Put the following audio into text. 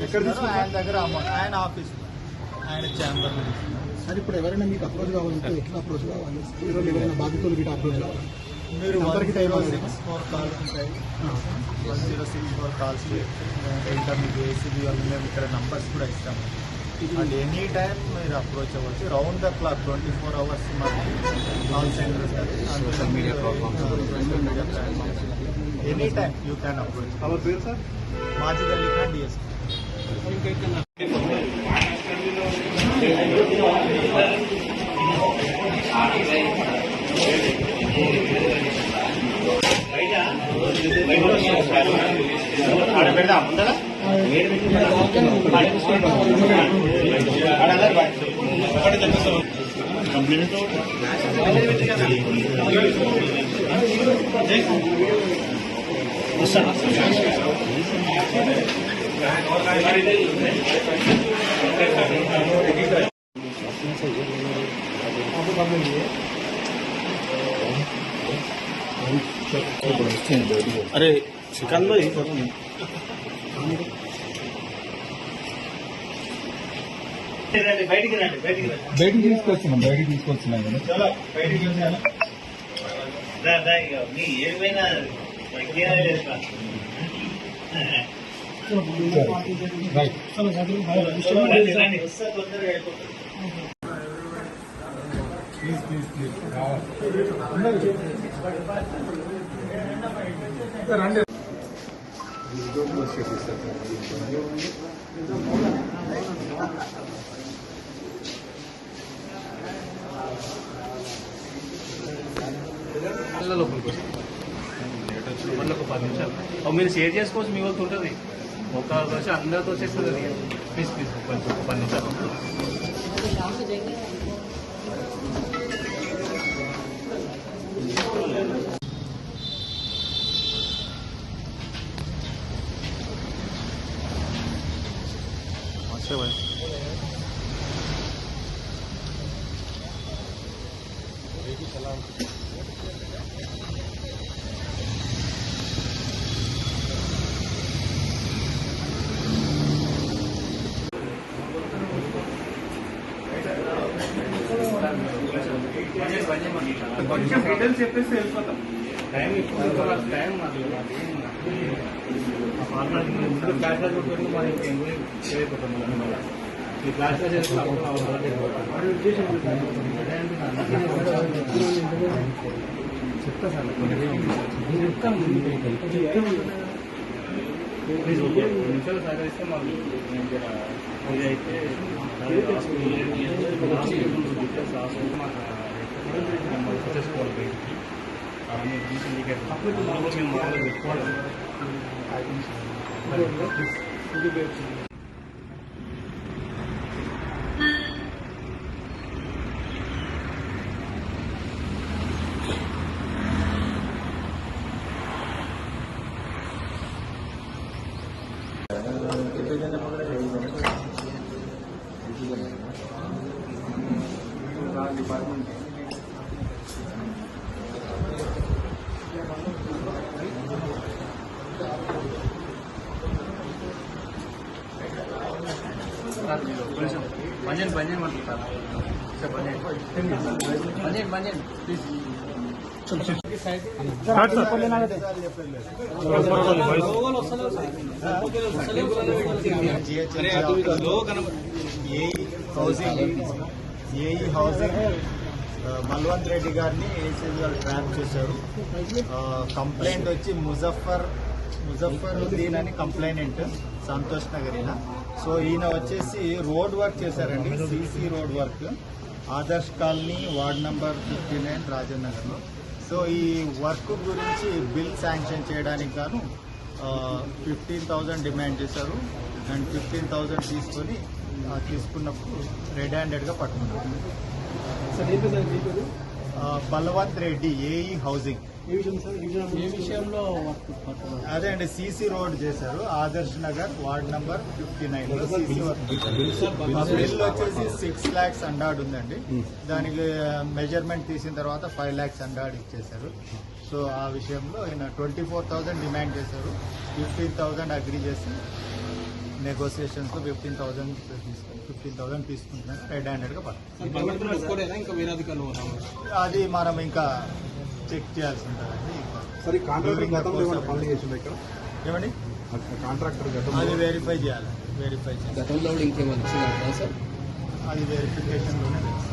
ఆయన దగ్గర అమౌంట్ ఆయన ఆఫీస్ ఆయన ఛాంబర్. సార్ ఇప్పుడు ఎవరైనా మీకు అప్రోచ్ కావాలంటే ఎట్లా అప్రోచ్ కావాలి? ఈరోజు ఎవరైనా బాధితులు గిట్ట అప్రోచ్ కావాలి? మీరు 1064 కాల్స్ ఉంటాయి, 1064 కాల్స్ ఇంకా మీకు ఏసీబీ వాళ్ళు మేము ఇక్కడ నంబర్స్ కూడా ఇస్తాము. అండ్ ఎనీ టైం మీరు అప్రోచ్ అవ్వచ్చు. రౌండ్ ద క్లాక్ 24 hours మాకు కాల్ సెంటర్ ఉంటుంది. Media platforms any time you can approach. Our పేరు సార్ మాజిద్ అలీ ఖాన్ డిఎస్పీ. अरे श्रीकांत भाई బయటికి తీసుకొచ్చినాం కదా. లోపలికి వస్తుంది మళ్ళీ ఒక 10 నిమిషాలు మీరు షేర్ చేసుకోవచ్చు. మీ వాళ్ళతో ఉంటుంది ఒక వచ్చి అందరితో వచ్చేస్తుంది. అది ప్లీజ్ కొంచెం 10 నిమిషాలు. కొంచెం డీటెయిల్స్ చెప్పేసి వెళ్ళిపోతాం. టైం టైం ముందు క్లాస్ కొట్టుకుంటూ మనం అయిపోతాం. ఈ క్లాస్ చెప్తా సార్ ప్లీజ్ 2 నిమిషాలు సహకరిస్తే మాకు ఇదైతే చేసుకోవాలి. బయటికి మీరు ఇండికేట్ మేము మామూలుగా పెట్టుకోవాలి. डिपार्टमेंट बंजन please AE housing Malwant Reddy గారిని ఏసీబీ వాళ్ళు ట్రాప్ చేశారు. కంప్లైంట్ వచ్చి ముజఫరుద్దీన్ అని కంప్లైనెంట్ సంతోష్ నగర్ ఈయన. సో ఈయన వచ్చేసి రోడ్ వర్క్ చేశారండి, CC road work Adarsh colony ward number 59 Rajan నగర్లో. సో ఈ వర్క్ గురించి బిల్ శాంక్షన్ చేయడానికి గాను 15,000 డిమాండ్ చేశారు. అండ్ 15,000 తీసుకున్నప్పుడు రెడ్ హ్యాండెడ్గా పట్టుకున్నారు. బలవంత్ రెడ్డి ఏఈ హౌసింగ్ అదే అండి సీసీ రోడ్ చేశారు Adarsh Nagar ward number 59 CC work. Bill వచ్చేసి 6 lakhs అండాడ్ ఉందండి. దానికి మెజర్మెంట్ తీసిన తర్వాత 5 lakhs అండాడ్ ఇచ్చేశారు. సో ఆ విషయంలో ఆయన 24,000 డిమాండ్ చేశారు. 15,000 అగ్రీ చేసి నెగోసియేషన్స్ 15,000 తీసుకుంటున్నారు. రెడ్ హ్యాండెడ్గా పడుతుంది. ఇంకా వేరే అధికారులు ఉన్నాము. అది మనం ఇంకా చెక్ చేయాల్సి ఉంటుందండి. సరే కాంట్రాక్టర్ గతంలో ఏమైనా పనులు చేసిందా ఇక్కడ? ఏమండి కాంట్రాక్టర్ అది వెరిఫై చేయాలి. గతంలో ఇంకేమైనా వచ్చిందా సార్? అది వెరిఫికేషన్లోనే తెలుసు.